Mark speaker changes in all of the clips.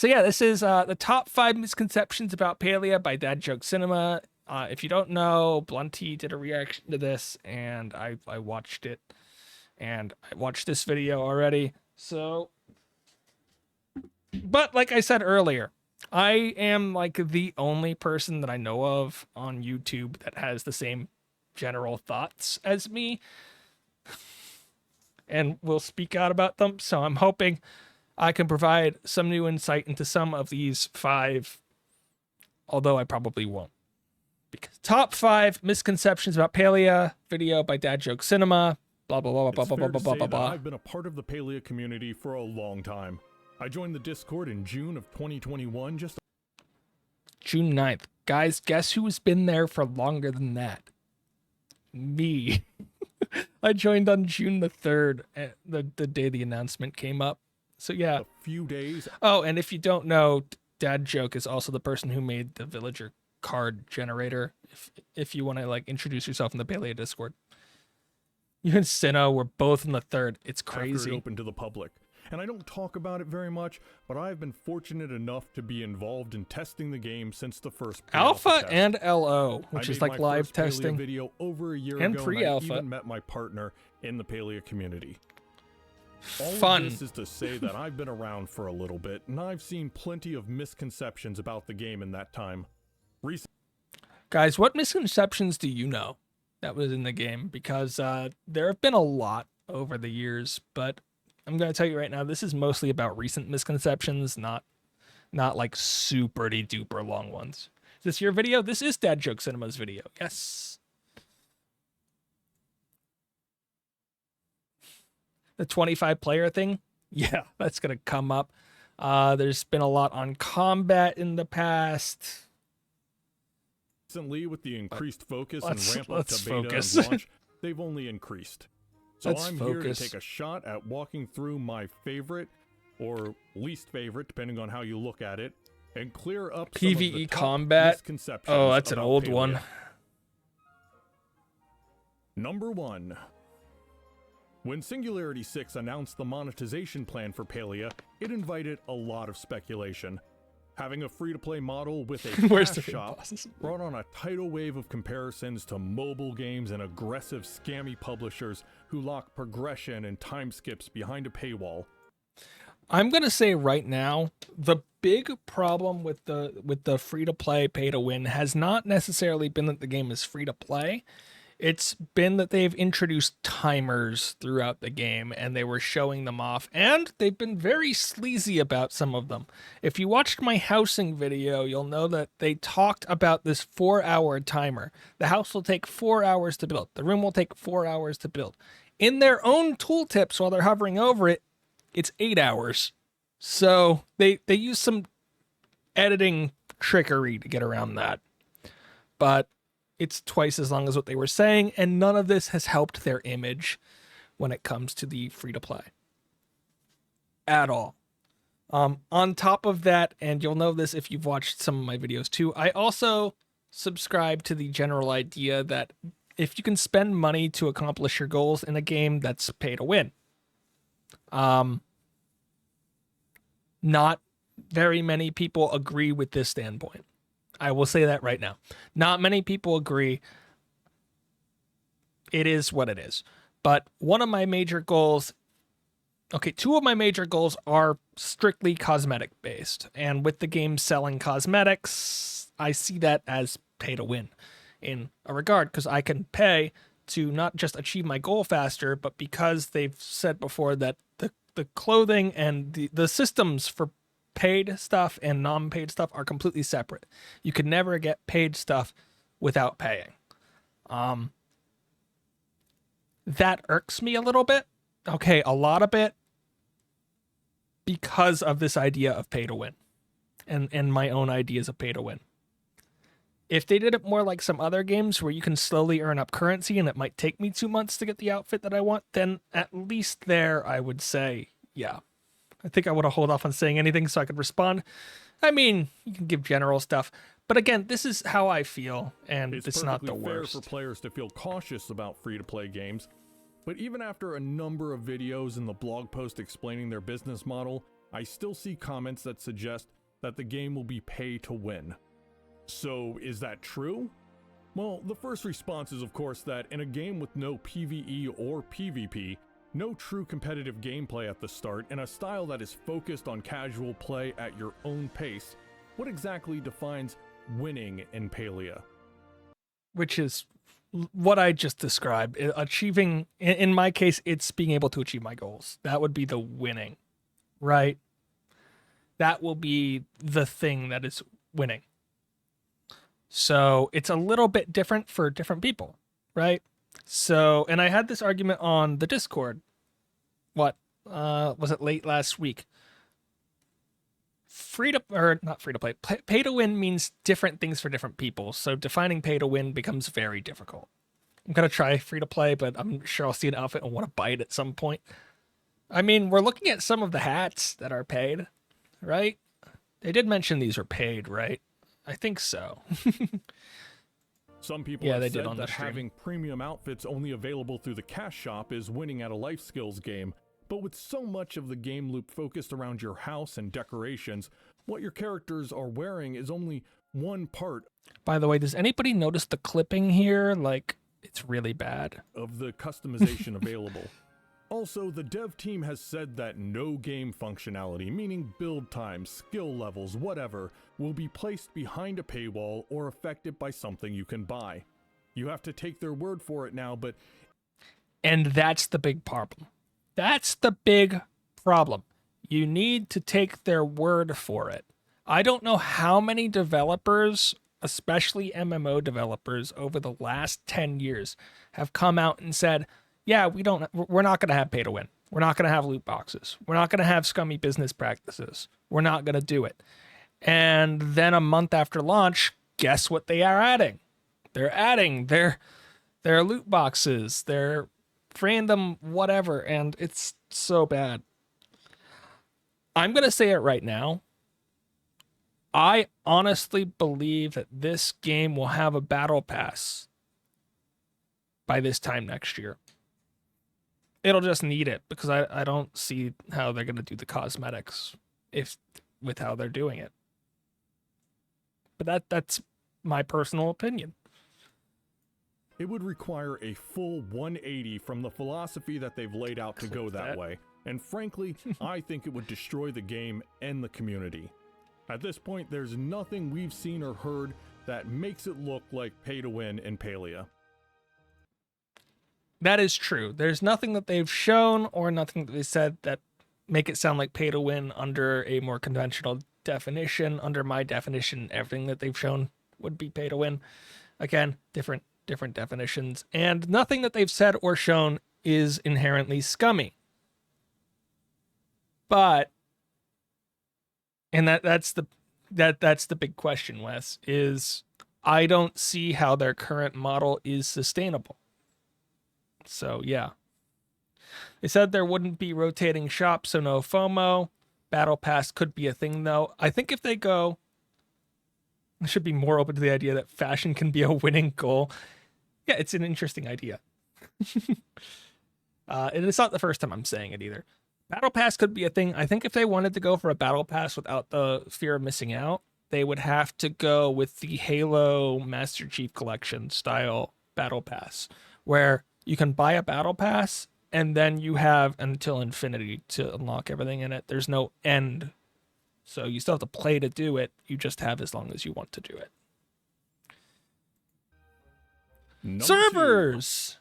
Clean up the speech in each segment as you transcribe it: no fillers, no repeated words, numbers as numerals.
Speaker 1: So yeah, this is the top 5 misconceptions about Palia by Dad Joke Cinema. If you don't know, Blunty did a reaction to this, and I watched it, and I watched this video already. So, but like I said earlier, I am like the only person that I know of on YouTube that has the same general thoughts as me, and will speak out about them. So I'm hoping I can provide some new insight into some of these 5, although I probably won't. Because top 5 misconceptions about Palia, video by Dad Joke Cinema, blah, blah, blah, blah, blah, blah, blah, blah, blah, blah.
Speaker 2: I've been a part of the Palia community for a long time. I joined the Discord in June of 2021,
Speaker 1: June 9th. Guys, guess who's been there for longer than that? Me. I joined on June the 3rd, the day the announcement came up. So yeah.
Speaker 2: a few days.
Speaker 1: Oh, and if you don't know, Dad Joke is also the person who made the villager card generator. If you want to like introduce yourself in the Palia Discord. You and Sinnoh were both in the 3rd. It's crazy.
Speaker 2: After it opened to the public. And I don't talk about it very much, but I've been fortunate enough to be involved in testing the game since the first
Speaker 1: alpha
Speaker 2: test.
Speaker 1: and LO, which is like live testing.
Speaker 2: Palia video over a year
Speaker 1: and
Speaker 2: ago,
Speaker 1: pre-alpha.
Speaker 2: and I even met my partner in the Palia community. All
Speaker 1: Fun.
Speaker 2: of this is to say that I've been around for a little bit, and I've seen plenty of misconceptions about the game in that time.
Speaker 1: Guys, what misconceptions do you know that was in the game? Because there have been a lot over the years, but I'm going to tell you right now, this is mostly about recent misconceptions, not like super duper long ones. Is this your video? This is Dad Joke Cinema's video. Yes. The 25 player thing? Yeah, that's going to come up. There's been a lot on combat in the past.
Speaker 2: Recently, with the increased focus and ramp up to beta
Speaker 1: focus.
Speaker 2: and launch, they've only increased. So
Speaker 1: Let's
Speaker 2: I'm
Speaker 1: focus.
Speaker 2: here to take a shot at walking through my favorite or least favorite, depending on how you look at it, and clear up some of the
Speaker 1: PvE
Speaker 2: top
Speaker 1: combat.
Speaker 2: misconceptions.
Speaker 1: Oh, that's an
Speaker 2: about
Speaker 1: old
Speaker 2: Palia.
Speaker 1: one.
Speaker 2: Number 1. When Singularity 6 announced the monetization plan for Palia, it invited a lot of speculation. Having a free-to-play model with a
Speaker 1: Where's
Speaker 2: cash
Speaker 1: the
Speaker 2: shop
Speaker 1: bosses?
Speaker 2: brought on a tidal wave of comparisons to mobile games and aggressive scammy publishers who lock progression and time skips behind a paywall.
Speaker 1: I'm gonna say right now, the big problem with the free-to-play, pay-to-win has not necessarily been that the game is free-to-play. It's been that they've introduced timers throughout the game, and they were showing them off, and they've been very sleazy about some of them. If you watched my housing video, you'll know that they talked about this 4-hour timer. The house will take 4 hours to build. The room will take 4 hours to build. In their own tooltips, while they're hovering over it, it's 8 hours. So they use some editing trickery to get around that. But it's twice as long as what they were saying, and none of this has helped their image when it comes to the free-to-play. At all. On top of that, and you'll know this if you've watched some of my videos too, I also subscribe to the general idea that if you can spend money to accomplish your goals in a game, that's pay to win. Not very many people agree with this standpoint. I will say that right now. Not many people agree. It is what it is. But one of my major goals, okay, 2 of my major goals are strictly cosmetic based. And with the game selling cosmetics, I see that as pay to win in a regard, because I can pay to not just achieve my goal faster, but because they've said before that the clothing and the systems for paid stuff and non-paid stuff are completely separate. You could never get paid stuff without paying. That irks me a little bit. Okay, a lot of it, because of this idea of pay to win and my own ideas of pay to win. If they did it more like some other games where you can slowly earn up currency and it might take me 2 months to get the outfit that I want, then at least there I would say, yeah. I think I would have hold off on saying anything so I could respond. I mean, you can give general stuff, but again, this is how I feel, and it's not the worst.
Speaker 2: Fair for players to feel cautious about free-to-play games, but even after a number of videos and the blog post explaining their business model, I still see comments that suggest that the game will be pay to win. So, is that true? Well, the first response is of course that in a game with no PvE or PvP, no true competitive gameplay at the start, and a style that is focused on casual play at your own pace, what exactly defines winning in Palia?
Speaker 1: Which is what I just described. Achieving, in my case, it's being able to achieve my goals. That would be the winning, right? That will be the thing that is winning. So it's a little bit different for different people, right? So, and I had this argument on the Discord. What was it, late last week? Not free to play. Pay to win means different things for different people. So defining pay to win becomes very difficult. I'm gonna try free to play, but I'm sure I'll see an outfit and want to buy it at some point. I mean, we're looking at some of the hats that are paid, right? They did mention these are paid, right? I think so.
Speaker 2: Some people
Speaker 1: Yeah,
Speaker 2: have
Speaker 1: they
Speaker 2: said
Speaker 1: did on the
Speaker 2: that
Speaker 1: stream.
Speaker 2: having premium outfits only available through the cash shop is winning at a life skills game, but with so much of the game loop focused around your house and decorations, what your characters are wearing is only one part
Speaker 1: By the way, does anybody notice the clipping here? Like, it's really bad.
Speaker 2: of the customization available. Also, the dev team has said that no game functionality, meaning build times, skill levels, whatever, will be placed behind a paywall or affected by something you can buy. You have to take their word for it now, but
Speaker 1: And that's the big problem. That's the big problem. You need to take their word for it. I don't know how many developers, especially MMO developers, over the last 10 years have come out and said, yeah, we're not going to have pay to win. We're not going to have loot boxes. We're not going to have scummy business practices. We're not going to do it. And then a month after launch, guess what they are adding? They're adding their loot boxes, their random whatever, and it's so bad. I'm going to say it right now. I honestly believe that this game will have a battle pass by this time next year. It'll just need it because I don't see how they're going to do the cosmetics with how they're doing it. But that's my personal opinion.
Speaker 2: it would require a full 180 from the philosophy that they've laid out to go that way. And frankly, I think it would destroy the game and the community. At this point, there's nothing we've seen or heard that makes it look like pay to win in Palia.
Speaker 1: That is true. There's nothing that they've shown or nothing that they said that make it sound like pay to win under a more conventional definition. Under my definition, everything that they've shown would be pay to win. Again, different definitions. And nothing that they've said or shown is inherently scummy. But, and that's the big question, Wes, is I don't see how their current model is sustainable. So, yeah. They said there wouldn't be rotating shops, so no FOMO. Battle Pass could be a thing, though. I think if they go, I should be more open to the idea that fashion can be a winning goal. Yeah, it's an interesting idea. And it's not the first time I'm saying it either. Battle Pass could be a thing. I think if they wanted to go for a Battle Pass without the fear of missing out, they would have to go with the Halo Master Chief Collection style Battle Pass, where you can buy a Battle Pass and then you have until infinity to unlock everything in it. There's no end. So you still have to play to do it. You just have as long as you want to do it.
Speaker 2: Number
Speaker 1: Servers!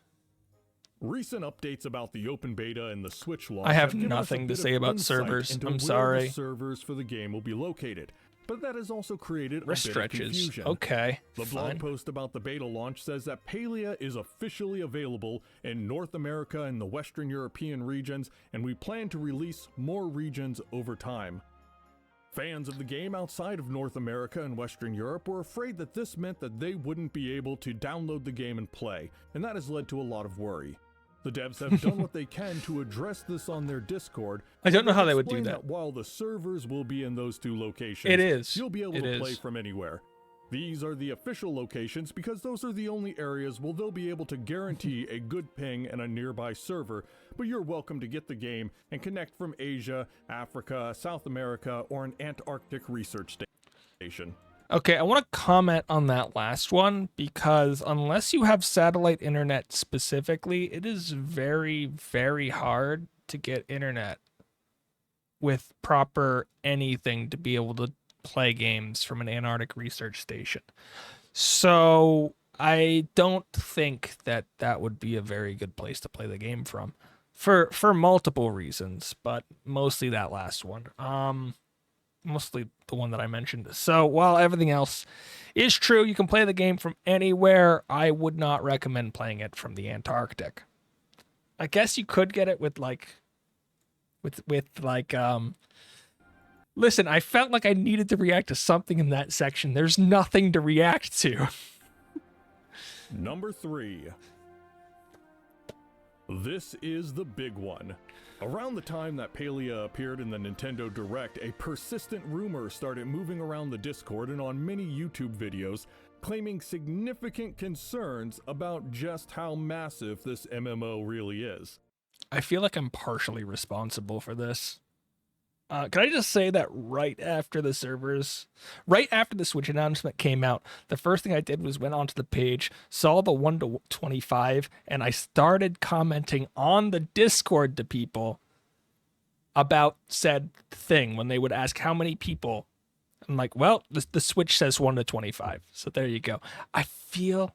Speaker 2: 2. Recent updates about the open beta and the Switch launch
Speaker 1: I have
Speaker 2: given us a
Speaker 1: nothing to
Speaker 2: bit
Speaker 1: say
Speaker 2: of
Speaker 1: about
Speaker 2: insight
Speaker 1: servers.
Speaker 2: into
Speaker 1: I'm
Speaker 2: where
Speaker 1: sorry.
Speaker 2: the servers for the game will be located, but that has also created
Speaker 1: Wrist
Speaker 2: a bit
Speaker 1: stretches.
Speaker 2: of confusion.
Speaker 1: Okay,
Speaker 2: The
Speaker 1: fine.
Speaker 2: blog post about the beta launch says that Palia is officially available in North America and the Western European regions, and we plan to release more regions over time. Fans of the game outside of North America and Western Europe were afraid that this meant that they wouldn't be able to download the game and play, and that has led to a lot of worry. The devs have done what they can to address this on their Discord.
Speaker 1: I don't know how they would
Speaker 2: Explain
Speaker 1: do that.
Speaker 2: While the servers will be in those two locations,
Speaker 1: It is.
Speaker 2: you'll be able
Speaker 1: It
Speaker 2: to play
Speaker 1: is.
Speaker 2: from anywhere. These are the official locations because those are the only areas where they'll be able to guarantee a good ping and a nearby server, but you're welcome to get the game and connect from Asia, Africa, South America, or an Antarctic research station.
Speaker 1: Okay, I want to comment on that last one because unless you have satellite internet specifically, it is very, very hard to get internet with proper anything to be able to play games from an Antarctic research station. So I don't think that that would be a very good place to play the game from for multiple reasons, but mostly that last one. Mostly the one that I mentioned. So while everything else is true, you can play the game from anywhere. I would not recommend playing it from the Antarctic. I guess you could get it with listen, I felt like I needed to react to something in that section. There's nothing to react to.
Speaker 2: Number 3. This is the big one. Around the time that Palia appeared in the Nintendo Direct, a persistent rumor started moving around the Discord and on many YouTube videos, claiming significant concerns about just how massive this MMO really is.
Speaker 1: I feel like I'm partially responsible for this. Can I just say that right after the Switch announcement came out, the first thing I did was went onto the page, saw the 1 to 25, and I started commenting on the Discord to people about said thing when they would ask how many people. I'm like, well, the Switch says 1 to 25, so there you go. I feel,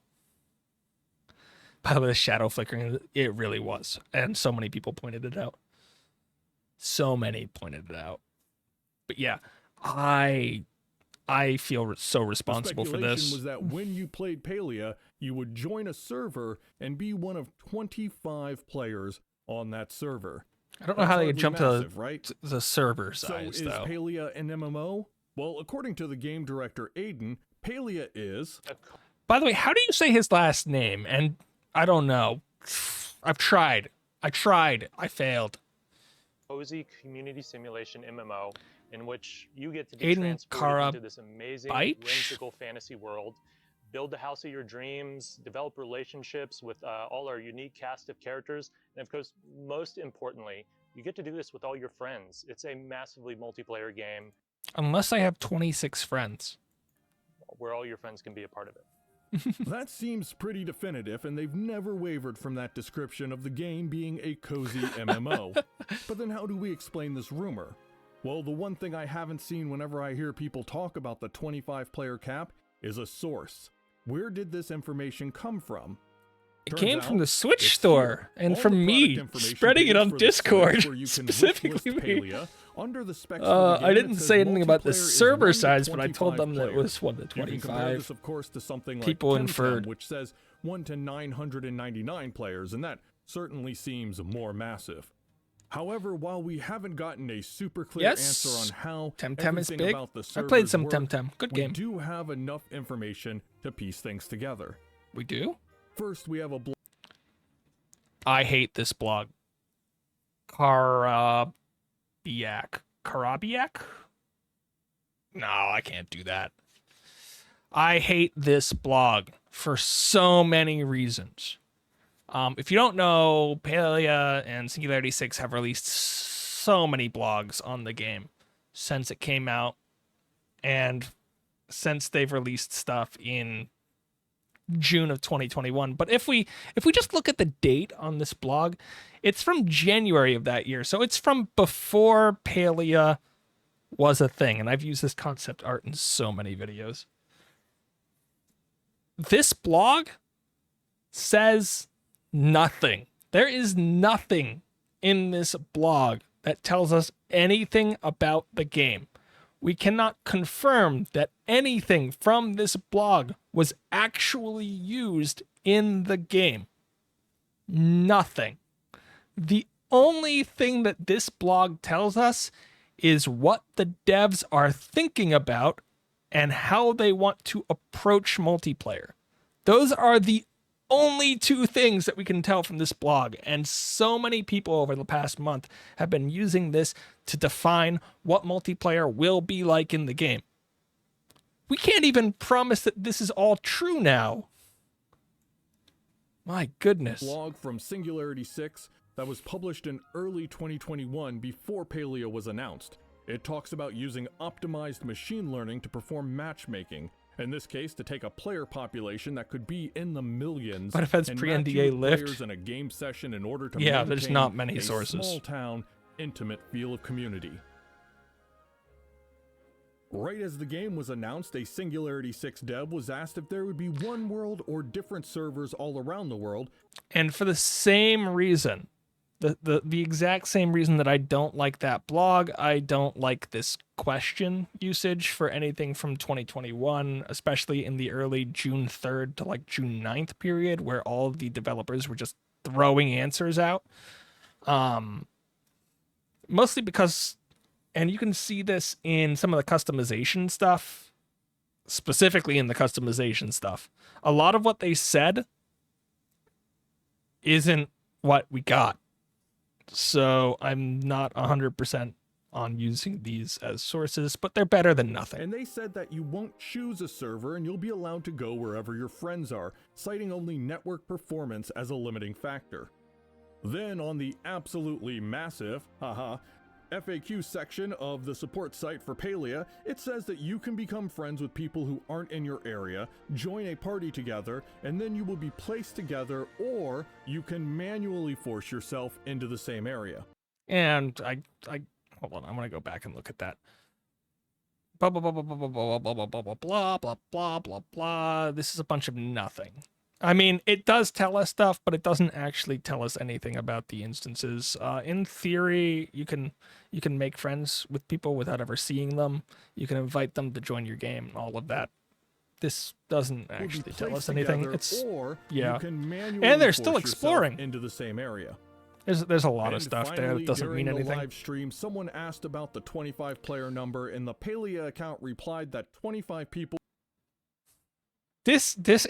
Speaker 1: by the way, the shadow flickering, it really was, and so many people pointed it out. So many pointed it out. But yeah, I feel so responsible for this.
Speaker 2: The speculation was that when you played Palia, you would join a server and be one of 25 players on that server.
Speaker 1: I don't know how they could jump
Speaker 2: massive,
Speaker 1: to
Speaker 2: right?
Speaker 1: the server size,
Speaker 2: so is
Speaker 1: though.
Speaker 2: Palia an MMO? Well, according to the game director Aiden, Palia is...
Speaker 1: By the way, how do you say his last name? And I don't know. I've tried. I failed.
Speaker 3: Cozy community simulation MMO in which you get to be
Speaker 1: Aiden
Speaker 3: transported into this amazing
Speaker 1: Beich?
Speaker 3: whimsical fantasy world, build the house of your dreams, develop relationships with all our unique cast of characters, and of course, most importantly, you get to do this with all your friends. It's a massively multiplayer game.
Speaker 1: Unless I have 26 friends.
Speaker 3: Where all your friends can be a part of it.
Speaker 2: That seems pretty definitive, and they've never wavered from that description of the game being a cozy MMO. But then how do we explain this rumor? Well, the one thing I haven't seen whenever I hear people talk about the 25-player cap is a source. Where did this information come from?
Speaker 1: It came from the Switch store and from me spreading it on Discord, specifically me.
Speaker 2: Under the specs
Speaker 1: I didn't say anything about the server size, but I told them that it was 1 to 25.
Speaker 2: You can compare this, of course, to something like
Speaker 1: People
Speaker 2: Temtem,
Speaker 1: inferred,
Speaker 2: which says 1 to 999 players, and that certainly seems more massive. However, while we haven't gotten a super clear answer on how
Speaker 1: Temtem is big,
Speaker 2: about the
Speaker 1: I played some
Speaker 2: work,
Speaker 1: Temtem. Good game.
Speaker 2: We do have enough information to piece things together.
Speaker 1: We do?
Speaker 2: First, we have a blog.
Speaker 1: I hate this blog. Karabiak. No, I can't do that. I hate this blog for so many reasons. If you don't know, Palia and Singularity 6 have released so many blogs on the game since it came out, and since they've released stuff in June of 2021. But if we just look at the date on this blog, it's from January of that year. So it's from before Palia was a thing. And I've used this concept art in so many videos. This blog says nothing. There is nothing in this blog that tells us anything about the game. We cannot confirm that anything from this blog was actually used in the game. Nothing. The only thing that this blog tells us is what the devs are thinking about and how they want to approach multiplayer. Those are the only two things that we can tell from this blog, and so many people over the past month have been using this to define what multiplayer will be like in the game. We can't even promise that this is all true now. My goodness.
Speaker 2: Blog from Singularity 6 that was published in early 2021 before Palia was announced. It talks about using optimized machine learning to perform matchmaking. In this case, to take a player population that could be in the millions.
Speaker 1: But if that's
Speaker 2: and
Speaker 1: pre-NDA
Speaker 2: match you with
Speaker 1: lift,
Speaker 2: players in a game session in order to
Speaker 1: yeah, there's
Speaker 2: maintain
Speaker 1: not many
Speaker 2: a
Speaker 1: sources.
Speaker 2: small town, intimate feel of community. Right as the game was announced, a Singularity 6 dev was asked if there would be one world or different servers all around the world.
Speaker 1: And for the same reason, the exact same reason that I don't like that blog, I don't like this question usage for anything from 2021, especially in the early June 3rd to like June 9th period, where all of the developers were just throwing answers out. Mostly because, and you can see this in some of the customization stuff, specifically in the customization stuff. A lot of what they said isn't what we got. So I'm not 100% on using these as sources, but they're better than nothing.
Speaker 2: And they said that you won't choose a server and you'll be allowed to go wherever your friends are, citing only network performance as a limiting factor. Then on the absolutely massive, FAQ section of the support site for Palia, it says that you can become friends with people who aren't in your area, join a party together, and then you will be placed together, or you can manually force yourself into the same area.
Speaker 1: And I hold on, I'm gonna go back and look at that. Blah blah blah blah blah blah blah blah blah blah blah blah blah blah blah. This is a bunch of nothing. I mean, it does tell us stuff, but it doesn't actually tell us anything about the instances. In theory, you can make friends with people without ever seeing them. You can invite them to join your game, all of that. This doesn't actually tell us anything. It's
Speaker 2: or
Speaker 1: yeah,
Speaker 2: you can manually
Speaker 1: and they're still
Speaker 2: force yourself
Speaker 1: exploring
Speaker 2: into the same area.
Speaker 1: There's a lot of
Speaker 2: And
Speaker 1: stuff
Speaker 2: finally,
Speaker 1: there that doesn't
Speaker 2: during
Speaker 1: mean
Speaker 2: the
Speaker 1: anything.
Speaker 2: live stream, someone asked about the 25 player number, and the Palia account replied that 25 people.
Speaker 1: This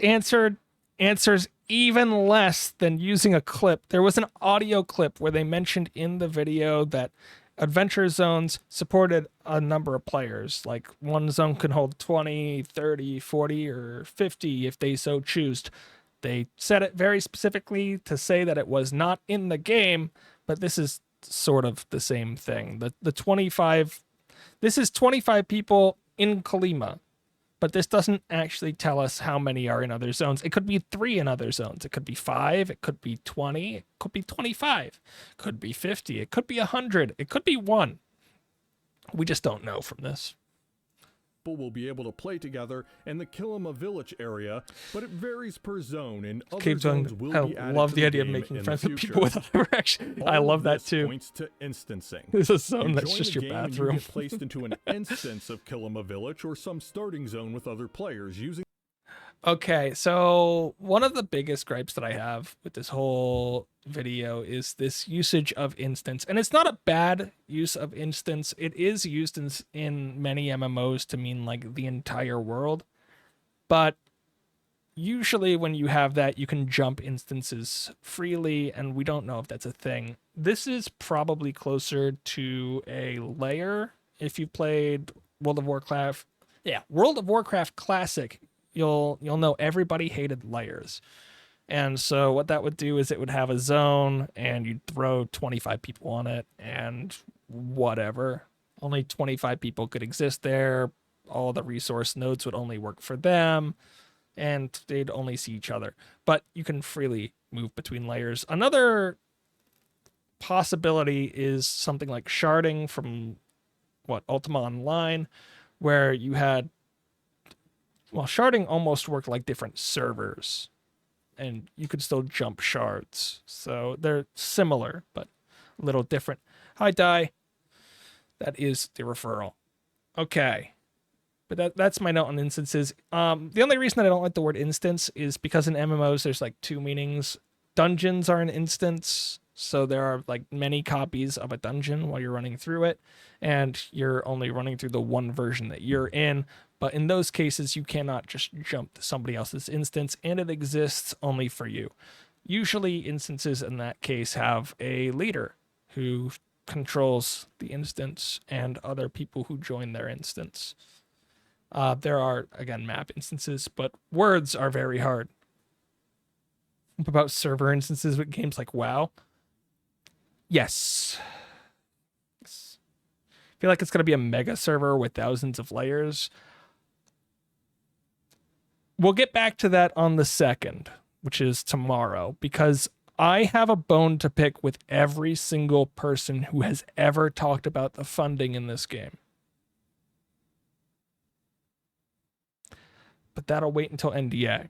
Speaker 1: answers even less than using a clip. There was an audio clip where they mentioned in the video that adventure zones supported a number of players. Like one zone can hold 20, 30, 40, or 50 if they so choose. They said it very specifically to say that it was not in the game, but this is sort of the same thing. The 25, this is 25 people in Colima, but this doesn't actually tell us how many are in other zones. It could be 3 in other zones. It could be 5. It could be 20. It could be 25. It could be 50. It could be 100. It could be 1. We just don't know from this.
Speaker 2: Will be able to play together in the Kilima Village area, but it varies per zone, and other
Speaker 1: Keep
Speaker 2: zones
Speaker 1: going.
Speaker 2: will
Speaker 1: I
Speaker 2: be added
Speaker 1: love
Speaker 2: to
Speaker 1: the idea of
Speaker 2: game
Speaker 1: making
Speaker 2: in
Speaker 1: friends
Speaker 2: the
Speaker 1: with
Speaker 2: future.
Speaker 1: people without ever actually. I
Speaker 2: All
Speaker 1: love
Speaker 2: of
Speaker 1: that
Speaker 2: this
Speaker 1: too.
Speaker 2: Points to instancing.
Speaker 1: There's a zone
Speaker 2: You
Speaker 1: that's
Speaker 2: join
Speaker 1: just
Speaker 2: the
Speaker 1: your
Speaker 2: game and
Speaker 1: bathroom.
Speaker 2: You get placed into an instance of Kilima Village or some starting zone with other players using.
Speaker 1: Okay, so one of the biggest gripes that I have with this whole video is this usage of instance. And it's not a bad use of instance. It is used in many MMOs to mean like the entire world. But usually when you have that, you can jump instances freely, and we don't know if that's a thing. This is probably closer to a layer. If you played World of Warcraft, World of Warcraft Classic, you'll know everybody hated layers. And so what that would do is it would have a zone and you'd throw 25 people on it and whatever. Only 25 people could exist there. All the resource nodes would only work for them and they'd only see each other. But you can freely move between layers. Another possibility is something like sharding from Ultima Online, where you had sharding almost worked like different servers, and you could still jump shards. So they're similar, but a little different. Hi, Di. That is the referral. Okay. But that's my note on instances. The only reason that I don't like the word instance is because in MMOs, there's like 2 meanings. Dungeons are an instance. So there are like many copies of a dungeon while you're running through it, and you're only running through the one version that you're in. But in those cases, you cannot just jump to somebody else's instance, and it exists only for you. Usually, instances in that case have a leader who controls the instance and other people who join their instance. There are, again, map instances, but words are very hard. About server instances with games like WoW. Yes. I feel like it's going to be a mega server with thousands of layers. We'll get back to that on the 2nd, which is tomorrow, because I have a bone to pick with every single person who has ever talked about the funding in this game. But that'll wait until NDA.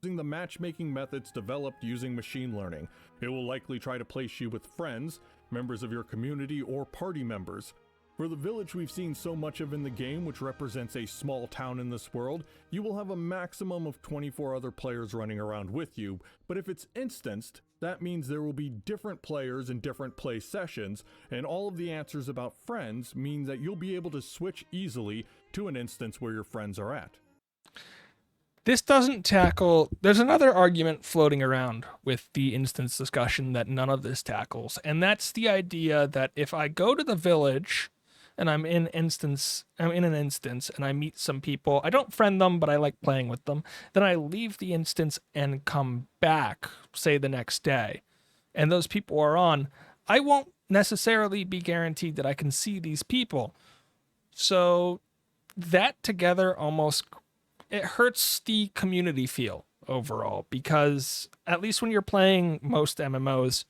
Speaker 2: Using the matchmaking methods developed using machine learning, it will likely try to place you with friends, members of your community, or party members. For the village we've seen so much of in the game, which represents a small town in this world, you will have a maximum of 24 other players running around with you, but if it's instanced, that means there will be different players in different play sessions, and all of the answers about friends mean that you'll be able to switch easily to an instance where your friends are at.
Speaker 1: This doesn't tackle... There's another argument floating around with the instance discussion that none of this tackles, and that's the idea that if I go to the village and I'm in an instance and I meet some people, I don't friend them, but I like playing with them, then I leave the instance and come back, say the next day, and those people are on, I won't necessarily be guaranteed that I can see these people. So that together almost... it hurts the community feel overall, because at least when you're playing most MMOs,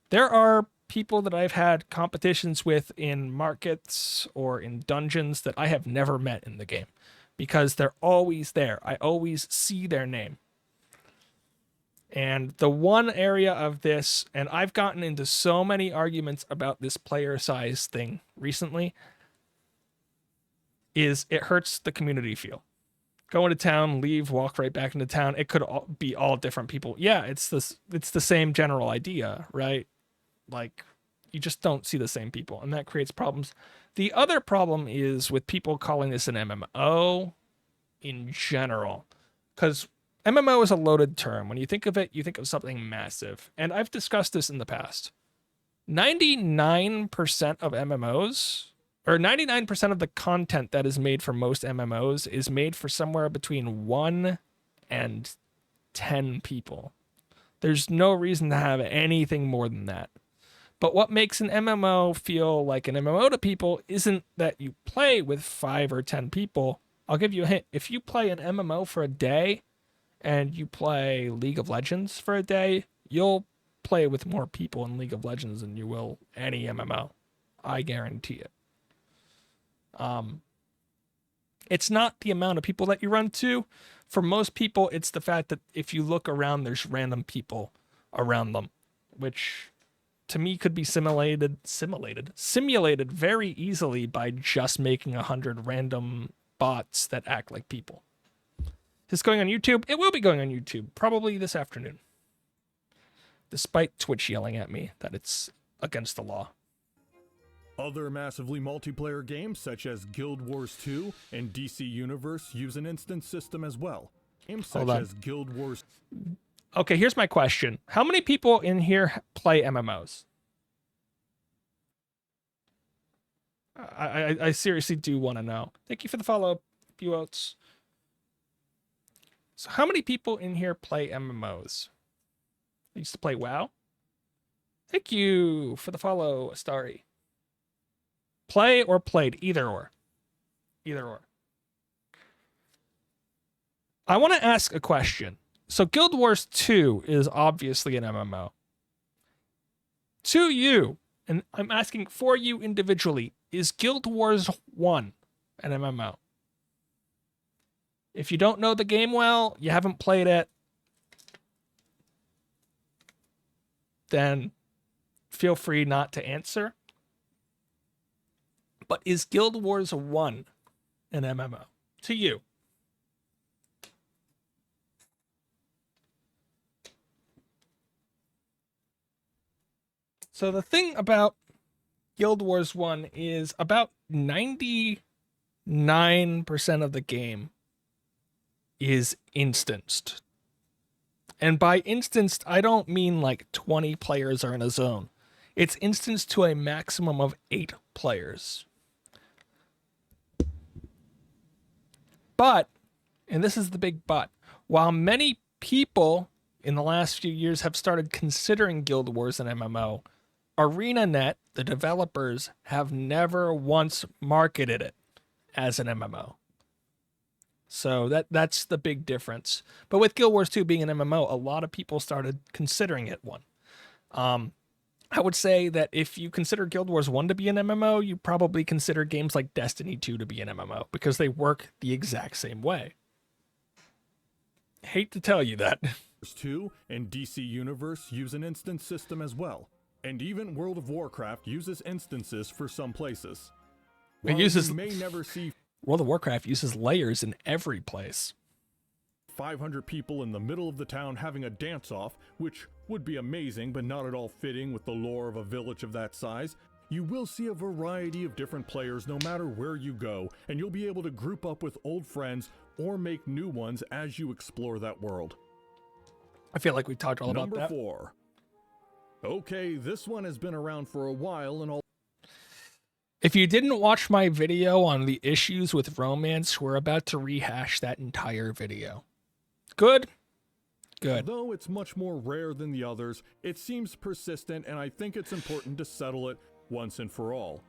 Speaker 1: there are people that I've had competitions with in markets or in dungeons that I have never met in the game, because they're always there. I always see their name. And the one area of this, and I've gotten into so many arguments about this player size thing recently, is it hurts the community feel. Go into town, leave, walk right back into town. It could be all different people. Yeah, it's the same general idea, right? Like, you just don't see the same people, and that creates problems. The other problem is with people calling this an MMO in general, because MMO is a loaded term. When you think of it, you think of something massive. And I've discussed this in the past. 99% of MMOs, or 99% of the content that is made for most MMOs is made for somewhere between 1 and 10 people. There's no reason to have anything more than that. But what makes an MMO feel like an MMO to people isn't that you play with 5 or 10 people. I'll give you a hint. If you play an MMO for a day and you play League of Legends for a day, you'll play with more people in League of Legends than you will any MMO. I guarantee it. It's not the amount of people that you run to. For most people, it's the fact that if you look around, there's random people around them, which to me could be simulated very easily by just making 100 random bots that act like people. Is this going on YouTube? It will be going on YouTube, probably this afternoon, despite Twitch yelling at me that it's against the law.
Speaker 2: Other massively multiplayer games such as Guild Wars 2 and DC Universe use an instance system as well. Games such as Guild Wars...
Speaker 1: Okay, here's my question. How many people in here play MMOs? I seriously do want to know. Thank you for the follow-up, Buotes. So how many people in here play MMOs? I used to play WoW. Thank you for the follow, Starry. Play or played? Either or. Either or. I want to ask a question. So Guild Wars 2 is obviously an MMO. To you, and I'm asking for you individually, is Guild Wars 1 an MMO? If you don't know the game well, you haven't played it, then feel free not to answer. But is Guild Wars 1 an MMO? To you. So the thing about Guild Wars 1 is about 99% of the game is instanced. And by instanced, I don't mean like 20 players are in a zone. It's instanced to a maximum of 8 players. But, and this is the big but, while many people in the last few years have started considering Guild Wars an MMO, ArenaNet, the developers, have never once marketed it as an MMO. So that's the big difference. But with Guild Wars 2 being an MMO, a lot of people started considering it one. I would say that if you consider Guild Wars 1 to be an MMO, you probably consider games like Destiny 2 to be an MMO because they work the exact same way. Hate to tell you that.
Speaker 2: 2 and DC Universe use an instance system as well. And even World of Warcraft uses instances for some places. While you may never see
Speaker 1: World of Warcraft uses layers in every place.
Speaker 2: 500 people in the middle of the town having a dance-off, which would be amazing but not at all fitting with the lore of a village of that size, you will see a variety of different players no matter where you go, and you'll be able to group up with old friends or make new ones as you explore that world.
Speaker 1: I feel like we talked all about that.
Speaker 2: Number 4. Okay, this one has been around for a while and all.
Speaker 1: If you didn't watch my video on the issues with romance, we're about to rehash that entire video. Good? Good.
Speaker 2: Though it's much more rare than the others, it seems persistent, and I think it's important to settle it once and for all.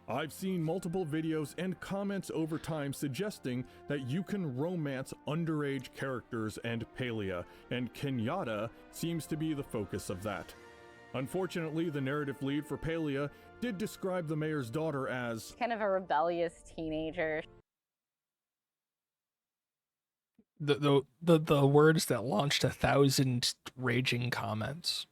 Speaker 2: I've seen multiple videos and comments over time suggesting that you can romance underage characters and Palia, and Kenyatta seems to be the focus of that. Unfortunately, the narrative lead for Palia did describe the mayor's daughter as
Speaker 4: kind of a rebellious teenager.
Speaker 1: The words that launched 1,000 raging comments.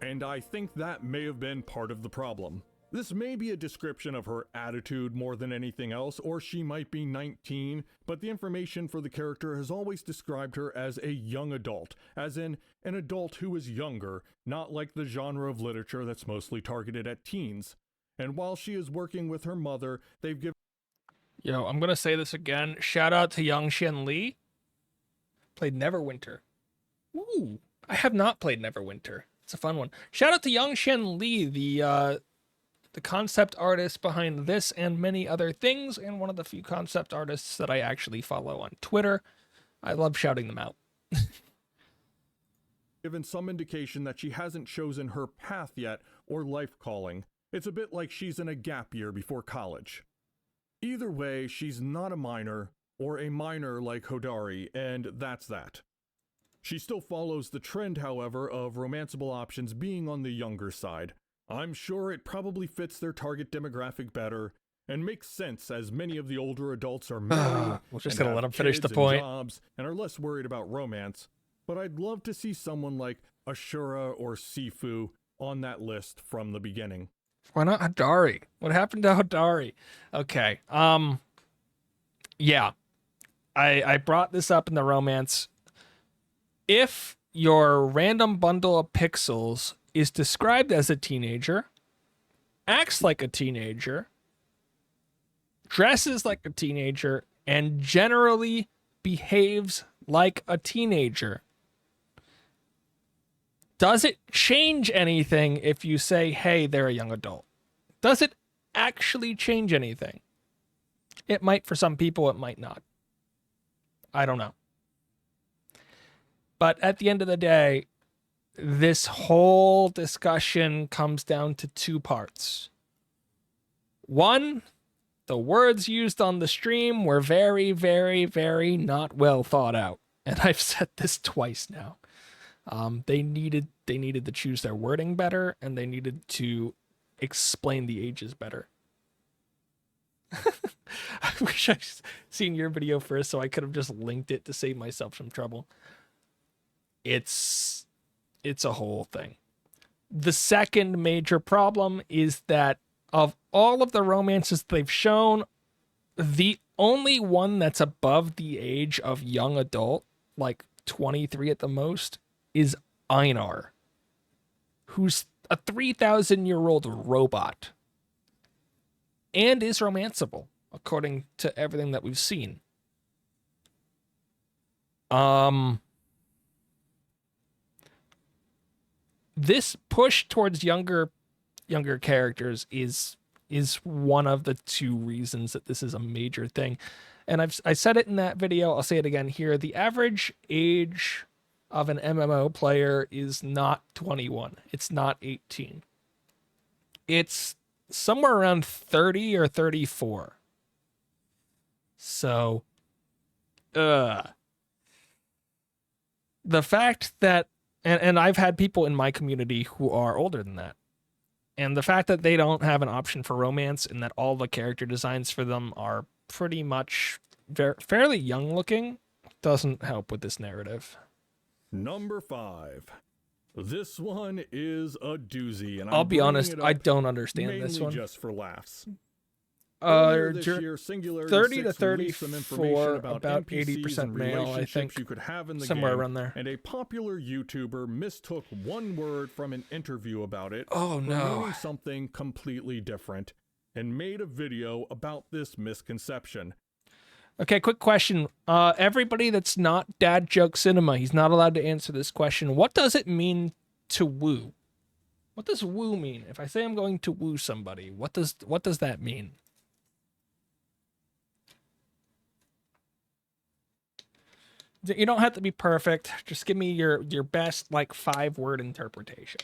Speaker 2: And I think that may have been part of the problem. This may be a description of her attitude more than anything else, or she might be 19, but the information for the character has always described her as a young adult, as in an adult who is younger, not like the genre of literature that's mostly targeted at teens. And while she is working with her mother, they've given...
Speaker 1: Yo, I'm gonna say this again. Shout out to Young Shen Lee. Played Neverwinter. Ooh, I have not played Neverwinter. It's a fun one. Shout out to Young Shen Lee, the concept artist behind this and many other things, and one of the few concept artists that I actually follow on Twitter. I love shouting them out.
Speaker 2: Given some indication that she hasn't chosen her path yet or life calling. It's a bit like she's in a gap year before college. Either way, she's not a minor, or a minor like Hodari, and that's that. She still follows the trend, however, of romanceable options being on the younger side. I'm sure it probably fits their target demographic better, and makes sense as many of the older adults are married,
Speaker 1: we're just
Speaker 2: and
Speaker 1: gonna let
Speaker 2: have
Speaker 1: them finish the
Speaker 2: kids and
Speaker 1: point.
Speaker 2: jobs, and are less worried about romance. But I'd love to see someone like Ashura or Sifu on that list from the beginning.
Speaker 1: Why not Hodari? What happened to Hodari? Okay. Yeah. I brought this up in the romance. If your random bundle of pixels is described as a teenager, acts like a teenager, dresses like a teenager, and generally behaves like a teenager, does it change anything if you say, hey, they're a young adult? Does it actually change anything? It might for some people, it might not. I don't know. But at the end of the day, this whole discussion comes down to two parts. One, the words used on the stream were very, very, very not well thought out. And I've said this twice now. They needed to choose their wording better, and they needed to explain the ages better. I wish I'd seen your video first so I could have just linked it to save myself some trouble. It's a whole thing. The second major problem is that of all of the romances they've shown, the only one that's above the age of young adult, like 23 at the most, is Einar, who's a 3,000-year-old robot and is romanceable, according to everything that we've seen. This push towards younger characters is is one of the two reasons that this is a major thing. And I said it in that video, I'll say it again here. The average age of an MMO player is not 21. It's not 18. It's somewhere around 30 or 34. So, the fact that, and I've had people in my community who are older than that, and the fact that they don't have an option for romance and that all the character designs for them are pretty much fairly young looking doesn't help with this narrative.
Speaker 2: Number 5. This one is a doozy, and
Speaker 1: I'll be honest, I don't understand this one.
Speaker 2: Just for laughs.
Speaker 1: This
Speaker 2: year,
Speaker 1: 30 to 34, about
Speaker 2: NPCs
Speaker 1: 80%
Speaker 2: and
Speaker 1: male, I think,
Speaker 2: you could have in the
Speaker 1: somewhere
Speaker 2: game,
Speaker 1: around there.
Speaker 2: And a popular YouTuber mistook one word from an interview about it
Speaker 1: Oh
Speaker 2: for
Speaker 1: no.
Speaker 2: meaning something completely different, and made a video about this misconception.
Speaker 1: Okay, quick question. Everybody that's not Dad Joke Cinema, he's not allowed to answer this question. What does it mean to woo? What does woo mean? If I say I'm going to woo somebody, what does that mean? You don't have to be perfect. Just give me your best, like, 5-word interpretation.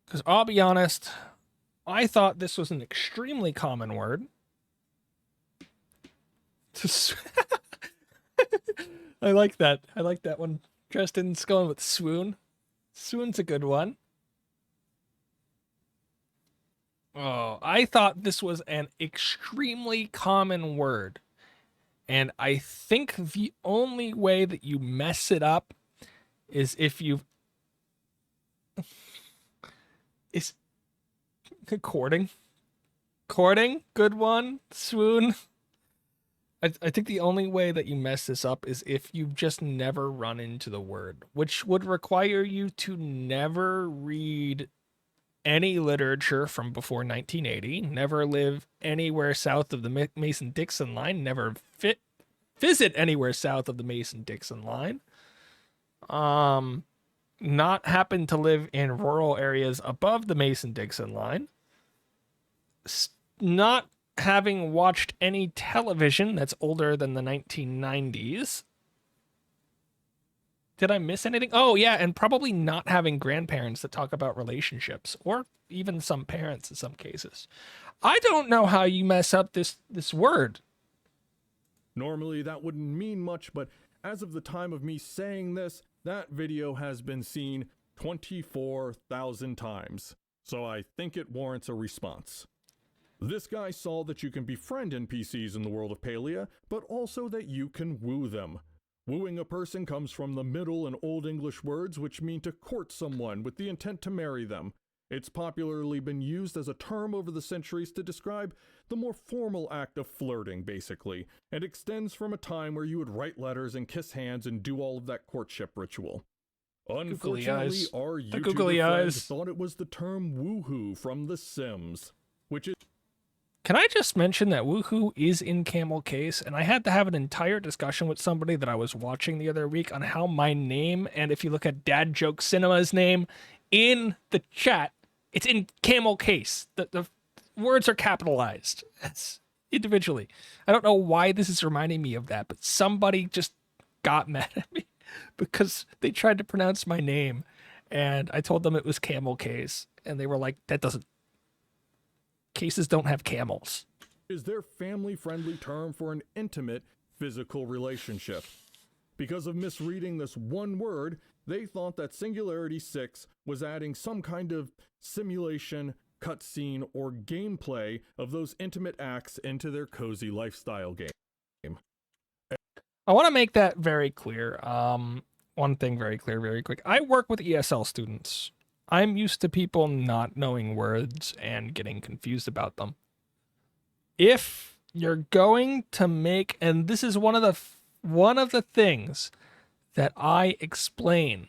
Speaker 1: Because I'll be honest, I thought this was an extremely common word. I like that. I like that one. Justin's going with swoon. Swoon's a good one. Oh, I thought this was an extremely common word. And I think the only way that you mess it up is if you is courting. Courting, good one. Swoon. I think the only way that you mess this up is if you've just never run into the word, which would require you to never read any literature from before 1980, never live anywhere south of the Mason-Dixon line, never visit anywhere south of the Mason-Dixon line, not happen to live in rural areas above the Mason-Dixon line, not having watched any television that's older than the 1990s. Did I miss anything? Oh, yeah, and probably not having grandparents that talk about relationships, or even some parents in some cases. I don't know how you mess up this word.
Speaker 2: Normally that wouldn't mean much, but as of the time of me saying this, that video has been seen 24,000 times. So I think it warrants a response. This guy saw that you can befriend NPCs in the world of Palia, but also that you can woo them. Wooing a person comes from the Middle and Old English words which mean to court someone with the intent to marry them. It's popularly been used as a term over the centuries to describe the more formal act of flirting, basically, and extends from a time where you would write letters and kiss hands and do all of that courtship ritual. Unfortunately, our YouTuber friends thought it was the term woohoo from The Sims, which is...
Speaker 1: Can I just mention that woohoo is in camel case, and I had to have an entire discussion with somebody that I was watching the other week on how my name, and if you look at Dad Joke Cinema's name in the chat, it's in camel case. The words are capitalized. That's individually. I don't know why this is reminding me of that, but somebody just got mad at me because they tried to pronounce my name, and I told them it was camel case, and they were like, that doesn't... Cases don't have camels.
Speaker 2: Is their family-friendly term for an intimate physical relationship. Because of misreading this one word, they thought that Singularity 6 was adding some kind of simulation, cutscene, or gameplay of those intimate acts into their cozy lifestyle game.
Speaker 1: I want to make that very clear. One thing very clear, very quick. I work with ESL students. I'm used to people not knowing words and getting confused about them. If you're going to make, and this is one of the things that I explain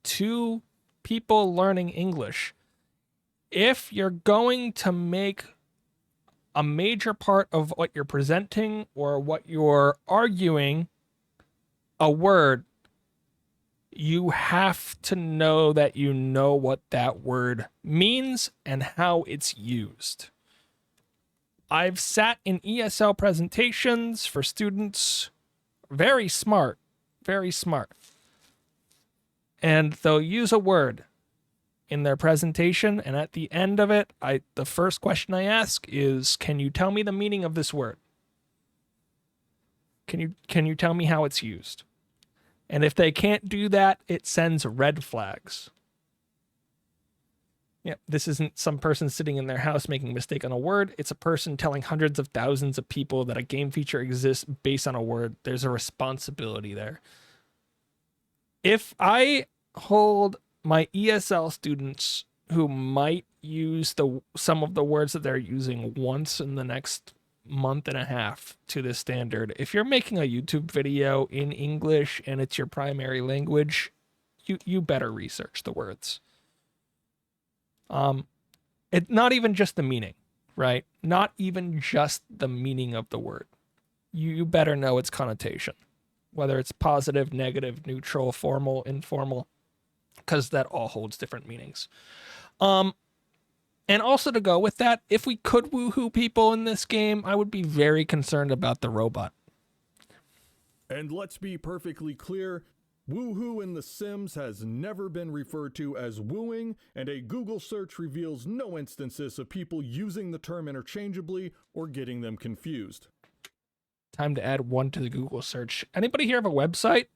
Speaker 1: to people learning English, if you're going to make a major part of what you're presenting or what you're arguing a word, you have to know that you know what that word means and how it's used. I've sat in ESL presentations for students, very smart, very smart. And they'll use a word in their presentation, and at the end of it, the first question I ask is, can you tell me the meaning of this word? Can you tell me how it's used? And if they can't do that, it sends red flags. Yeah, this isn't some person sitting in their house making a mistake on a word. It's a person telling hundreds of thousands of people that a game feature exists based on a word. There's a responsibility there. If I hold my ESL students who might use some of the words that they're using once in the next month and a half to this standard, if you're making a YouTube video in English and it's your primary language, you better research the words. It's not even just the meaning, right? Not even just the meaning of the word. You better know its connotation, whether it's positive, negative, neutral, formal, informal, because that all holds different meanings. And also to go with that, if we could woohoo people in this game, I would be very concerned about the robot.
Speaker 2: And let's be perfectly clear, woohoo in The Sims has never been referred to as wooing, and a Google search reveals no instances of people using the term interchangeably or getting them confused.
Speaker 1: Time to add one to the Google search. Anybody here have a website?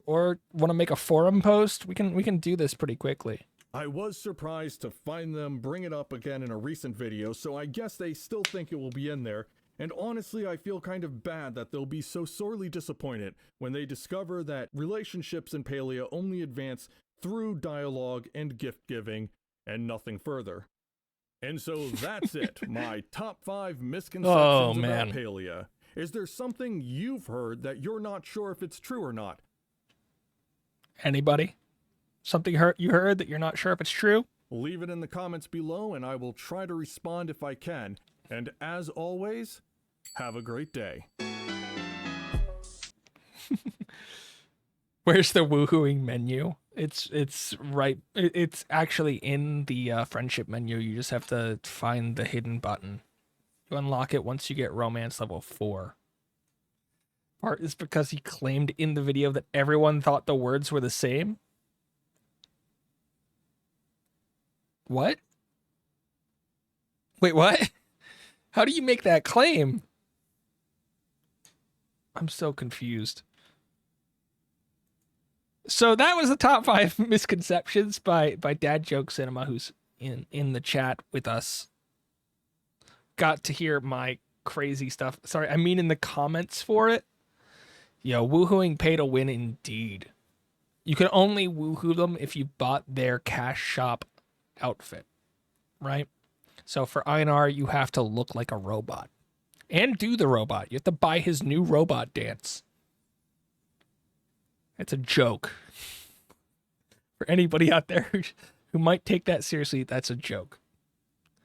Speaker 1: Or want to make a forum post? We can do this pretty quickly.
Speaker 2: I was surprised to find them bring it up again in a recent video, so I guess they still think it will be in there. And honestly, I feel kind of bad that they'll be so sorely disappointed when they discover that relationships in Palia only advance through dialogue and gift giving and nothing further. And so that's it, my top 5 misconceptions about Palia. Is there something you've heard that you're not sure if it's true or not?
Speaker 1: Anybody? Something you heard that you're not sure if it's true?
Speaker 2: Leave it in the comments below and I will try to respond if I can. And as always, have a great day.
Speaker 1: Where's the woohooing menu? It's right. It's actually in the friendship menu. You just have to find the hidden button. You unlock it once you get romance level 4. Part is because he claimed in the video that everyone thought the words were the same. What? Wait, what? How do you make that claim? I'm so confused. So that was the top 5 misconceptions by Dad Joke Cinema, who's in the chat with us. Got to hear my crazy stuff. Sorry, I mean in the comments for it. Yo, woohooing pay to win indeed. You can only woohoo them if you bought their cash shop outfit, right? So for Einar, you have to look like a robot and do the robot. You have to buy his new robot dance. It's a joke. For anybody out there who might take that seriously, that's a joke.